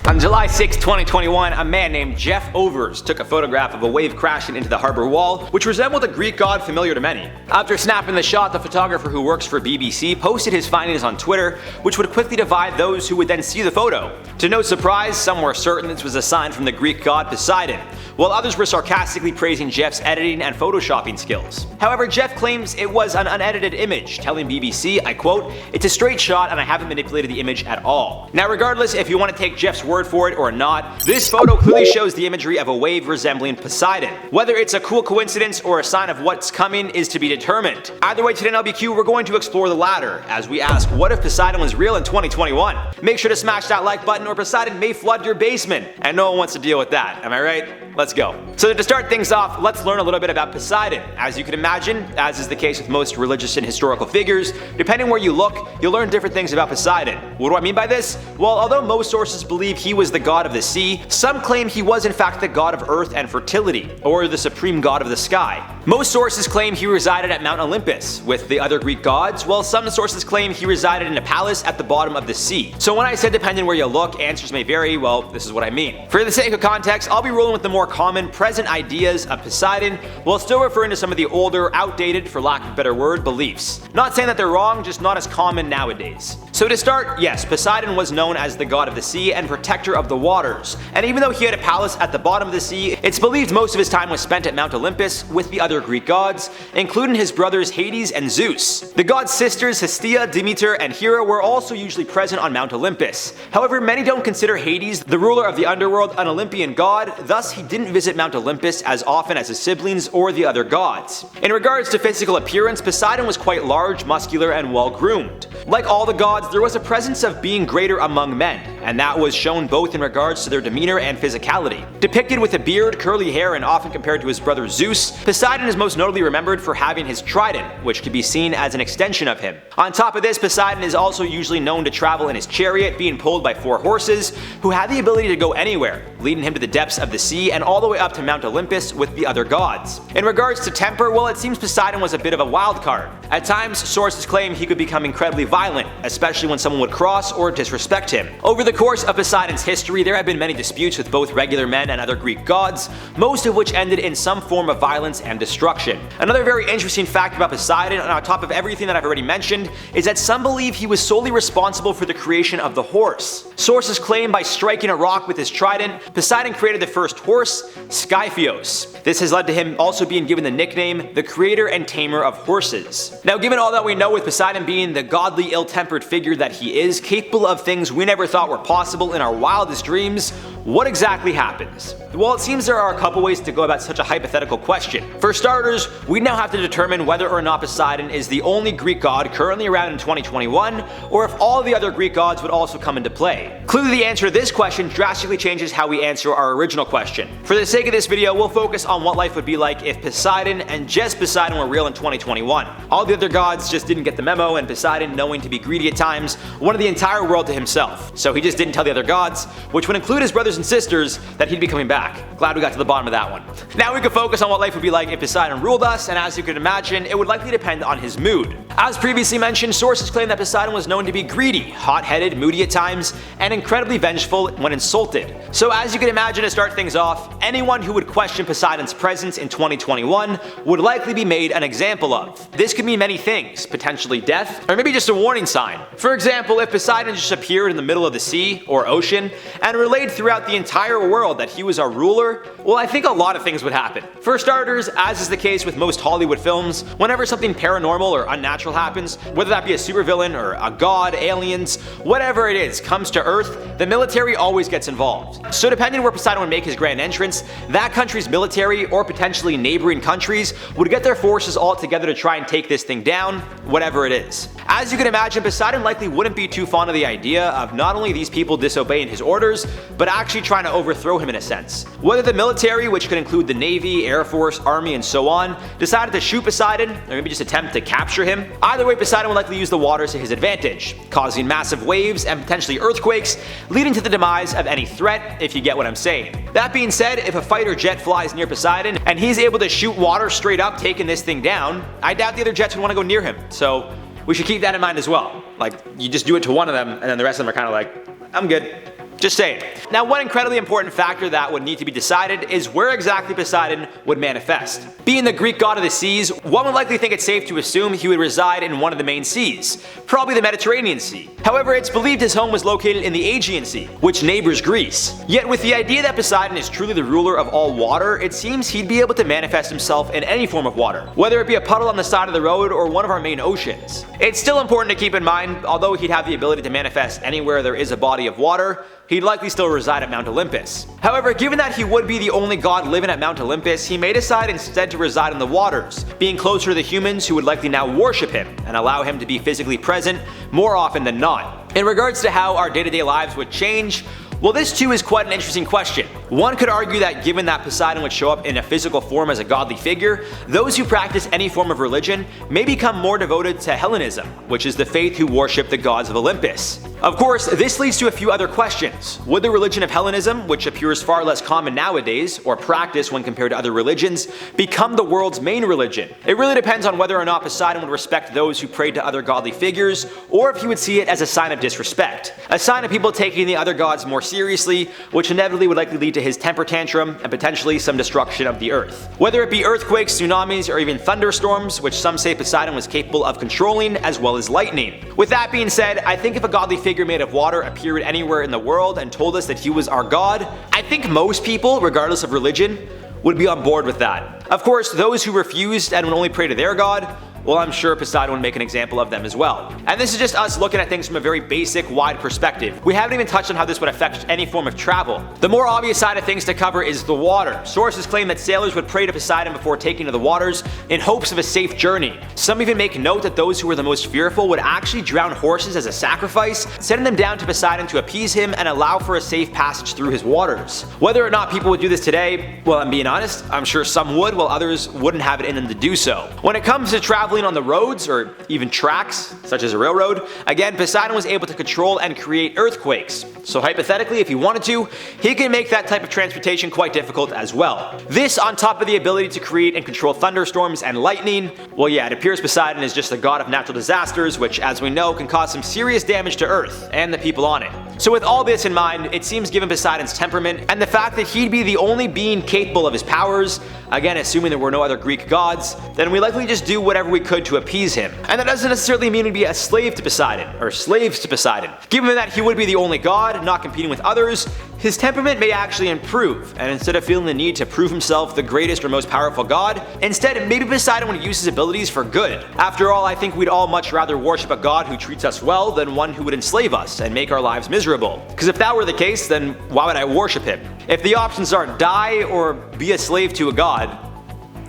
On July 6, 2021, a man named Jeff Overs took a photograph of a wave crashing into the harbor wall, which resembled a Greek god familiar to many. After snapping the shot, the photographer, who works for BBC, posted his findings on Twitter, which would quickly divide those who would then see the photo. To no surprise, some were certain this was a sign from the Greek god Poseidon, while others were sarcastically praising Jeff's editing and photoshopping skills. However, Jeff claims it was an unedited image, telling BBC, I quote, "It's a straight shot and I haven't manipulated the image at all." Now, regardless if you want to take Jeff's word for it or not, this photo clearly shows the imagery of a wave resembling Poseidon. Whether it's a cool coincidence or a sign of what's coming is to be determined. Either way, today in LBQ, we're going to explore the latter, as we ask, what if Poseidon was real in 2021? Make sure to smash that like button or Poseidon may flood your basement, and no one wants to deal with that, am I right? Let's go. So to start things off, let's learn a little bit about Poseidon. As you can imagine, as is the case with most religious and historical figures, depending where you look, you'll learn different things about Poseidon. What do I mean by this? Well, although most sources believe he was the god of the sea, some claim he was in fact the god of earth and fertility, or the supreme god of the sky. Most sources claim he resided at Mount Olympus with the other Greek gods, while some sources claim he resided in a palace at the bottom of the sea. So when I said depending where you look, answers may vary, well, this is what I mean. For the sake of context, I'll be rolling with the more common, present ideas of Poseidon, while still referring to some of the older, outdated, for lack of a better word, beliefs. Not saying that they're wrong, just not as common nowadays. So to start, yes, Poseidon was known as the god of the sea and protector of the waters, and even though he had a palace at the bottom of the sea, it's believed most of his time was spent at Mount Olympus with the other Greek gods, including his brothers Hades and Zeus. The god's sisters Hestia, Demeter, and Hera were also usually present on Mount Olympus. However, many don't consider Hades, the ruler of the underworld, an Olympian god, thus he didn't visit Mount Olympus as often as his siblings or the other gods. In regards to physical appearance, Poseidon was quite large, muscular, and well-groomed. Like all the gods, there was a presence of being greater among men, and that was shown both in regards to their demeanor and physicality. Depicted with a beard, curly hair, and often compared to his brother Zeus, Poseidon is most notably remembered for having his trident, which can be seen as an extension of him. On top of this, Poseidon is also usually known to travel in his chariot, being pulled by 4 horses, who had the ability to go anywhere, leading him to the depths of the sea and all the way up to Mount Olympus with the other gods. In regards to temper, well, it seems Poseidon was a bit of a wild card. At times, sources claim he could become incredibly violent, especially when someone would cross or disrespect him. Over the course of Poseidon's history, there have been many disputes with both regular men and other Greek gods, most of which ended in some form of violence and destruction. Another very interesting fact about Poseidon, on top of everything that I've already mentioned, is that some believe he was solely responsible for the creation of the horse. Sources claim by striking a rock with his trident, Poseidon created the first horse, Skyphios. This has led to him also being given the nickname the creator and tamer of horses. Now, given all that we know, with Poseidon being the godly, ill-tempered figure that he is, capable of things we never thought were possible in our wildest dreams, what exactly happens? Well, it seems there are a couple ways to go about such a hypothetical question. For starters, we now have to determine whether or not Poseidon is the only Greek god currently around in 2021, or if all the other Greek gods would also come into play. Clearly, the answer to this question drastically changes how we answer our original question. For the sake of this video, we'll focus on what life would be like if Poseidon and just Poseidon were real in 2021. All the other gods just didn't get the memo, and Poseidon, knowing to be greedy at times, wanted the entire world to himself. So he just didn't tell the other gods, which would include his brothers and sisters, that he'd be coming back. Glad we got to the bottom of that one. Now we can focus on what life would be like if Poseidon ruled us, and as you can imagine, it would likely depend on his mood. As previously mentioned, sources claim that Poseidon was known to be greedy, hot-headed, moody at times, and incredibly vengeful when insulted. So as you can imagine, to start things off, anyone who would question Poseidon's presence in 2021 would likely be made an example of. This could mean many things, potentially death, or maybe just a warning sign. For example, if Poseidon just appeared in the middle of the sea or ocean and relayed throughout the entire world that he was our ruler, well, I think a lot of things would happen. For starters, as is the case with most Hollywood films, whenever something paranormal or unnatural happens, whether that be a supervillain or a god, aliens, whatever it is, comes to Earth, the military always gets involved. So depending where Poseidon would make his grand entrance, that country's military or potentially neighboring countries would get their forces all together to try and take this thing down, whatever it is. As you can imagine, Poseidon likely wouldn't be too fond of the idea of not only these people disobeying his orders, but actually trying to overthrow him in a sense. Whether the military, which could include the Navy, Air Force, Army, and so on, decided to shoot Poseidon, or maybe just attempt to capture him, either way Poseidon would likely use the waters to his advantage, causing massive waves and potentially earthquakes, leading to the demise of any threat, if you get what I'm saying. That being said, if a fighter jet flies near Poseidon and he's able to shoot water straight up, taking this thing down, I doubt the other jets would want to go near him, so we should keep that in mind as well. Like, you just do it to one of them, and then the rest of them are kind of like, I'm good. Just saying. Now, one incredibly important factor that would need to be decided is where exactly Poseidon would manifest. Being the Greek god of the seas, one would likely think it's safe to assume he would reside in one of the main seas, probably the Mediterranean Sea. However, it's believed his home was located in the Aegean Sea, which neighbors Greece. Yet with the idea that Poseidon is truly the ruler of all water, it seems he'd be able to manifest himself in any form of water, whether it be a puddle on the side of the road or one of our main oceans. It's still important to keep in mind, although he'd have the ability to manifest anywhere there is a body of water, he'd likely still reside at Mount Olympus. However, given that he would be the only god living at Mount Olympus, he may decide instead to reside in the waters, being closer to the humans who would likely now worship him and allow him to be physically present more often than not. In regards to how our day-to-day lives would change, well, this too is quite an interesting question. One could argue that given that Poseidon would show up in a physical form as a godly figure, those who practice any form of religion may become more devoted to Hellenism, which is the faith who worship the gods of Olympus. Of course, this leads to a few other questions. Would the religion of Hellenism, which appears far less common nowadays, or practiced when compared to other religions, become the world's main religion? It really depends on whether or not Poseidon would respect those who prayed to other godly figures, or if he would see it as a sign of disrespect. A sign of people taking the other gods more seriously, which inevitably would likely lead to his temper tantrum and potentially some destruction of the earth. Whether it be earthquakes, tsunamis, or even thunderstorms, which some say Poseidon was capable of controlling, as well as lightning. With that being said, I think if a godly figure made of water appeared anywhere in the world and told us that he was our god, I think most people, regardless of religion, would be on board with that. Of course, those who refused and would only pray to their god, well, I'm sure Poseidon would make an example of them as well. And this is just us looking at things from a very basic, wide perspective. We haven't even touched on how this would affect any form of travel. The more obvious side of things to cover is the water. Sources claim that sailors would pray to Poseidon before taking to the waters in hopes of a safe journey. Some even make note that those who were the most fearful would actually drown horses as a sacrifice, sending them down to Poseidon to appease him and allow for a safe passage through his waters. Whether or not people would do this today, well, I'm being honest, I'm sure some would, while others wouldn't have it in them to do so. When it comes to traveling on the roads or even tracks, such as a railroad, again, Poseidon was able to control and create earthquakes. So hypothetically, if he wanted to, he could make that type of transportation quite difficult as well. This on top of the ability to create and control thunderstorms and lightning. Well, yeah, it appears Poseidon is just the god of natural disasters, which, as we know, can cause some serious damage to Earth and the people on it. So with all this in mind, it seems given Poseidon's temperament and the fact that he'd be the only being capable of his powers, again assuming there were no other Greek gods, then we likely just do whatever we could to appease him. And that doesn't necessarily mean we'd be a slave to Poseidon, or slaves to Poseidon. Given that he would be the only god, not competing with others, his temperament may actually improve, and instead of feeling the need to prove himself the greatest or most powerful god, instead maybe Poseidon would use his abilities for good. After all, I think we'd all much rather worship a god who treats us well than one who would enslave us and make our lives miserable. Because if that were the case, then why would I worship him? If the options are die or be a slave to a god,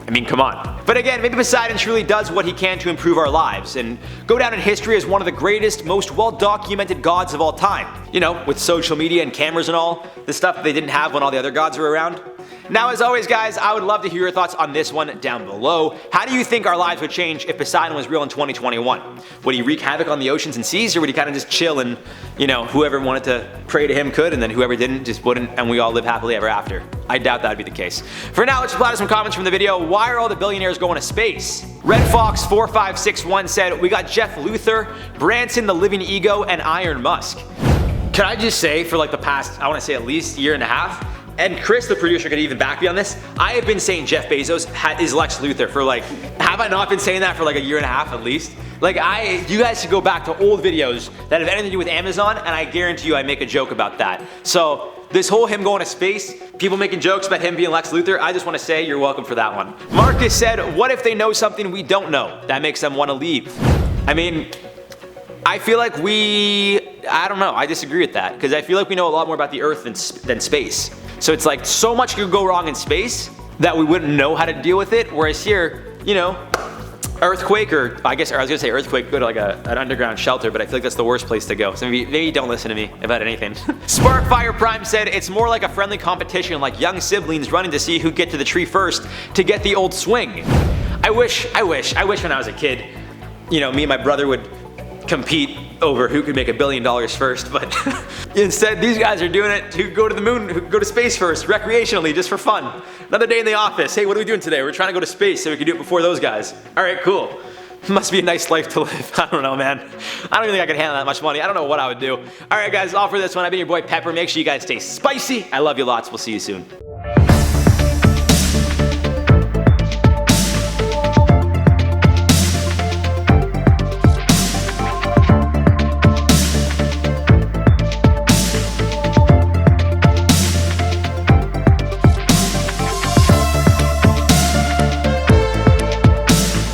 I mean, come on. But again, maybe Poseidon truly does what he can to improve our lives and go down in history as one of the greatest, most well-documented gods of all time. You know, with social media and cameras and all, the stuff they didn't have when all the other gods were around. Now, as always, guys, I would love to hear your thoughts on this one down below. How do you think our lives would change if Poseidon was real in 2021? Would he wreak havoc on the oceans and seas, or would he kind of just chill and, you know, whoever wanted to pray to him could, and then whoever didn't just wouldn't, and we all live happily ever after? I doubt that would be the case. For now, let's reply to some comments from the video. Why are all the billionaires going to space? RedFox4561 said, we got Jeff Luthor, Branson the Living Ego, and Iron Musk. Can I just say, for like the past, I want to say at least year and a half, and Chris, the producer, could even back me on this, I have been saying Jeff Bezos is Lex Luthor for like, have I not been saying that for like a year and a half at least? Like you guys should go back to old videos that have anything to do with Amazon, and I guarantee you I make a joke about that. So this whole him going to space, people making jokes about him being Lex Luthor, I just want to say you're welcome for that one. Marcus said, what if they know something we don't know that makes them want to leave? I mean, I feel like I don't know, I disagree with that, because I feel like we know a lot more about the Earth than space. So it's like so much could go wrong in space that we wouldn't know how to deal with it, whereas here, you know, earthquake, or I was gonna say earthquake, go to like an underground shelter, but I feel like that's the worst place to go. So maybe don't listen to me about anything. Sparkfire Prime said, it's more like a friendly competition, like young siblings running to see who get to the tree first to get the old swing. I wish when I was a kid, you know, me and my brother would compete over who could make $1 billion first, but instead these guys are doing it to go to the moon, who go to space first, recreationally, just for fun. Another day in the office, hey, what are we doing today? We're trying to go to space so we can do it before those guys. Alright, cool. Must be a nice life to live. I don't know, man. I don't even think I could handle that much money. I don't know what I would do. Alright guys, all for this one. I've been your boy Pepper. Make sure you guys stay spicy. I love you lots. We'll see you soon.